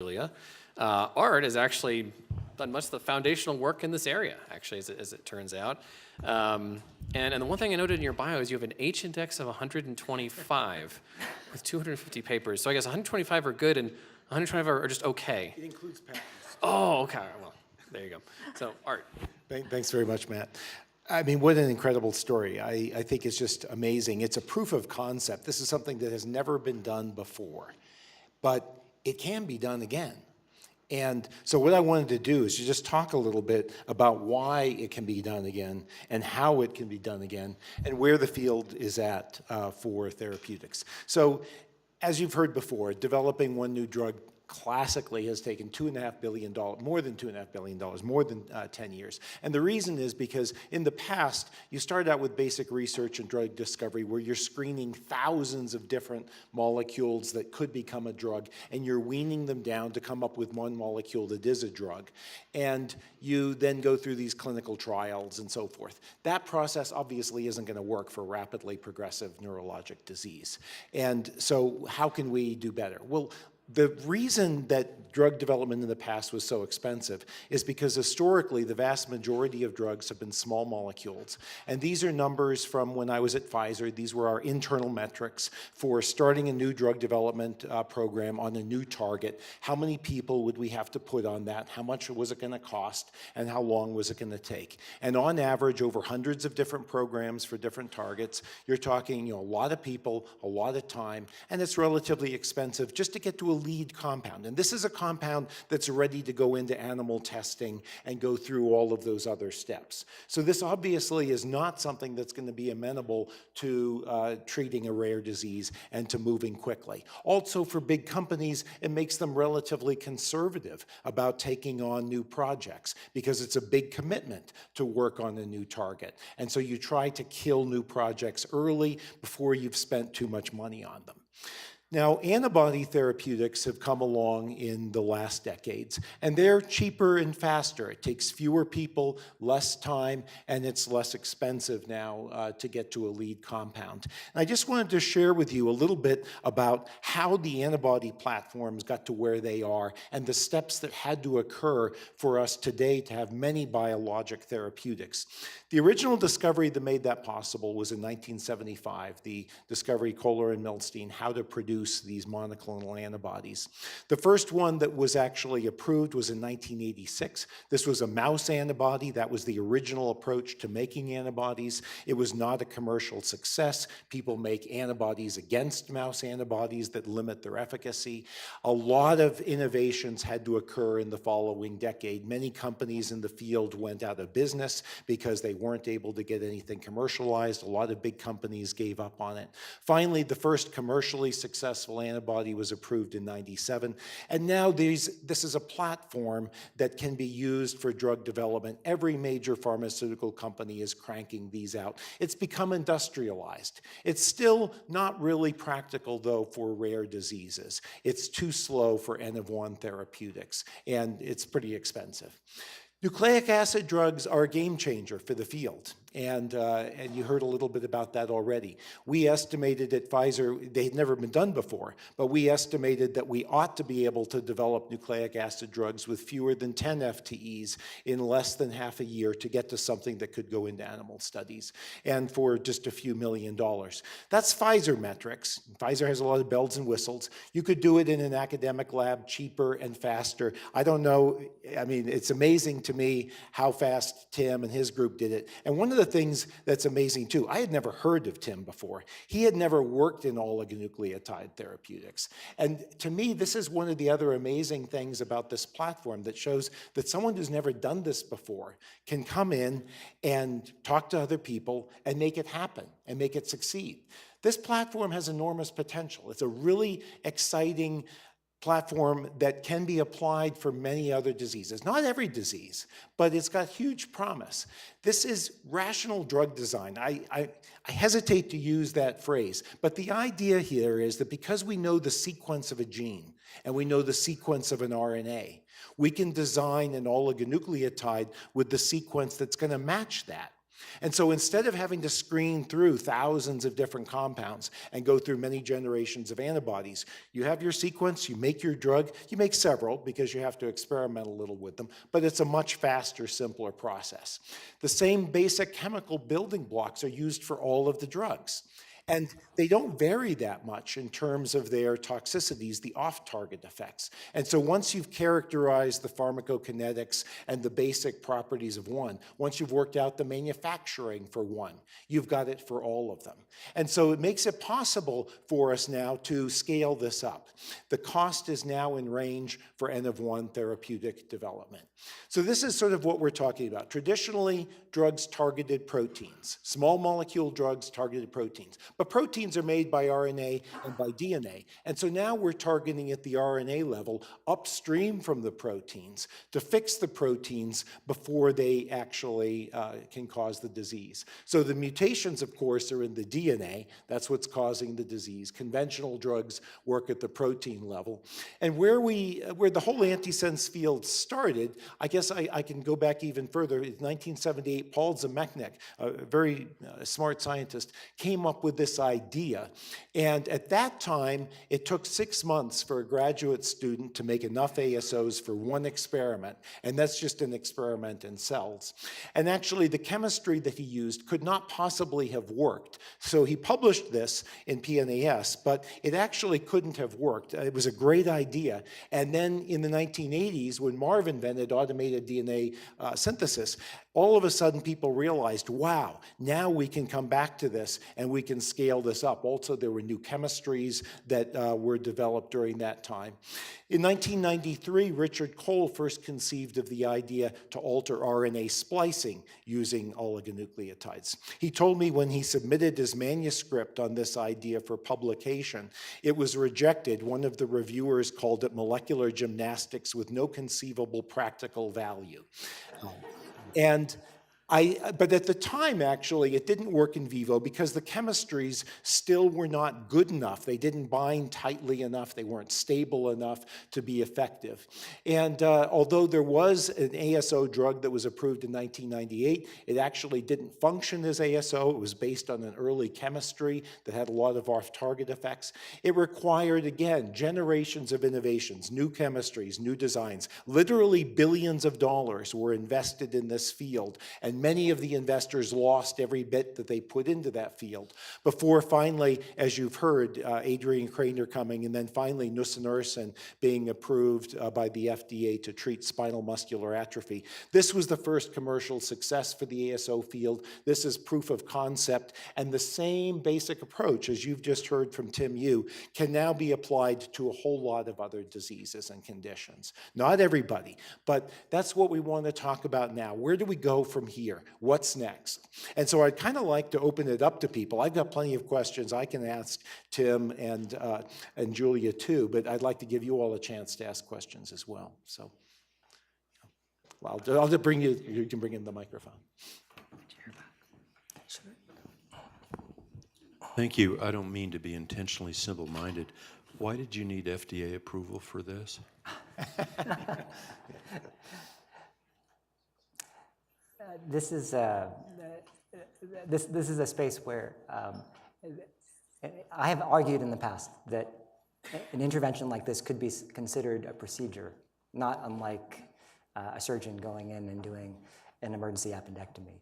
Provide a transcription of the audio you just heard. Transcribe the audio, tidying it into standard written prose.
Julia. Art has actually done much of the foundational work in this area, actually, as it turns out. And the one thing I noted in your bio is you have an H-index of 125 with 250 papers. So I guess 125 are good and 125 are just okay. It includes patents. Oh, okay. Well, there you go. So, Art. Thanks very much, Matt. I mean, what an incredible story. I think it's just amazing. It's a proof of concept. This is something that has never been done before, but it can be done again. And so what I wanted to do is to just talk a little bit about why it can be done again and how it can be done again and where the field is at for therapeutics. So as you've heard before, developing one new drug classically has taken $2.5 billion, more than $2.5 billion, more than 10 years. And the reason is because in the past, you started out with basic research and drug discovery where you're screening thousands of different molecules that could become a drug, and you're weaning them down to come up with one molecule that is a drug. And you then go through these clinical trials and so forth. That process obviously isn't going to work for rapidly progressive neurologic disease. And so how can we do better? Well, the reason that drug development in the past was so expensive is because historically the vast majority of drugs have been small molecules. And these are numbers from when I was at Pfizer. These were our internal metrics for starting a new drug development program on a new target. How many people would we have to put on that? How much was it going to cost? And how long was it going to take? And on average, over hundreds of different programs for different targets, you're talking a lot of people, a lot of time, and it's relatively expensive just to get to a lead compound. And this is a compound that's ready to go into animal testing and go through all of those other steps. So this obviously is not something that's going to be amenable to treating a rare disease and to moving quickly. Also, for big companies, it makes them relatively conservative about taking on new projects because it's a big commitment to work on a new target. And so you try to kill new projects early before you've spent too much money on them. Now, antibody therapeutics have come along in the last decades, and they're cheaper and faster. It takes fewer people, less time, and it's less expensive now to get to a lead compound. And I just wanted to share with you a little bit about how the antibody platforms got to where they are and the steps that had to occur for us today to have many biologic therapeutics. The original discovery that made that possible was in 1975, the discovery Kohler and Milstein, how to produce these monoclonal antibodies. The first one that was actually approved was in 1986. This was a mouse antibody. That was the original approach to making antibodies. It was not a commercial success. People make antibodies against mouse antibodies that limit their efficacy. A lot of innovations had to occur in the following decade. Many companies in the field went out of business because they weren't able to get anything commercialized. A lot of big companies gave up on it. Finally, the first commercially successful antibody was approved in '97, and now this is a platform that can be used for drug development. Every major pharmaceutical company is cranking these out. It's become industrialized. It's still not really practical, though, for rare diseases. It's too slow for N-of-1 therapeutics, and it's pretty expensive. Nucleic acid drugs are a game changer for the field, and you heard a little bit about that already. We estimated at Pfizer, they had never been done before, but we estimated that we ought to be able to develop nucleic acid drugs with fewer than 10 FTEs in less than half a year to get to something that could go into animal studies, and for just a few $1 million. That's Pfizer metrics. Pfizer has a lot of bells and whistles. You could do it in an academic lab cheaper and faster. I don't know, I mean, it's amazing to me how fast Tim and his group did it. And one of the things that's amazing too, I had never heard of Tim before. He had never worked in oligonucleotide therapeutics. And to me, this is one of the other amazing things about this platform that shows that someone who's never done this before can come in and talk to other people and make it happen and make it succeed. This platform has enormous potential. It's a really exciting platform that can be applied for many other diseases. Not every disease, but it's got huge promise. This is rational drug design. I hesitate to use that phrase, but the idea here is that because we know the sequence of a gene and we know the sequence of an RNA, we can design an oligonucleotide with the sequence that's going to match that. And so instead of having to screen through thousands of different compounds and go through many generations of antibodies, you have your sequence, you make your drug, you make several because you have to experiment a little with them, but it's a much faster, simpler process. The same basic chemical building blocks are used for all of the drugs. And they don't vary that much in terms of their toxicities, the off-target effects. And so once you've characterized the pharmacokinetics and the basic properties of one, once you've worked out the manufacturing for one, you've got it for all of them. And so it makes it possible for us now to scale this up. The cost is now in range for N of 1 therapeutic development. So this is sort of what we're talking about. Traditionally, drugs targeted proteins, small molecule drugs targeted proteins. But proteins are made by RNA and by DNA. And so now we're targeting at the RNA level upstream from the proteins to fix the proteins before they actually can cause the disease. So the mutations, of course, are in the DNA. That's what's causing the disease. Conventional drugs work at the protein level. And where the whole antisense field started, I guess I can go back even further. In 1978, Paul Zemechnik, a very smart scientist, came up with this idea. And at that time, it took 6 months for a graduate student to make enough ASOs for one experiment. And that's just an experiment in cells. And actually, the chemistry that he used could not possibly have worked. So he published this in PNAS, but it actually couldn't have worked. It was a great idea. And then in the 1980s, when Marv invented automated DNA synthesis, all of a sudden people realized, wow, now we can come back to this and we can scale this up. Also, there were new chemistries that were developed during that time. In 1993, Richard Cole first conceived of the idea to alter RNA splicing using oligonucleotides. He told me when he submitted his manuscript on this idea for publication, it was rejected. One of the reviewers called it molecular gymnastics with no conceivable practical value. But at the time, actually, it didn't work in vivo because the chemistries still were not good enough. They didn't bind tightly enough. They weren't stable enough to be effective. And although there was an ASO drug that was approved in 1998, it actually didn't function as ASO. It was based on an early chemistry that had a lot of off-target effects. It required, again, generations of innovations, new chemistries, new designs. Literally billions of dollars were invested in this field, and many of the investors lost every bit that they put into that field before finally, as you've heard, Adrian Krainer coming, and then finally nusinersen being approved by the FDA to treat spinal muscular atrophy. This was the first commercial success for the ASO field. This is proof of concept, and the same basic approach, as you've just heard from Tim Yu, can now be applied to a whole lot of other diseases and conditions. Not everybody, but that's what we want to talk about now. Where do we go from here? What's next? And so I'd kind of like to open it up to people. I've got plenty of questions I can ask Tim and Julia too, but I'd like to give you all a chance to ask questions as well. So I'll just bring you, you can bring in the microphone. Thank you. I don't mean to be intentionally simple-minded. Why did you need FDA approval for this? This is a space where I have argued in the past that an intervention like this could be considered a procedure, not unlike a surgeon going in and doing an emergency appendectomy.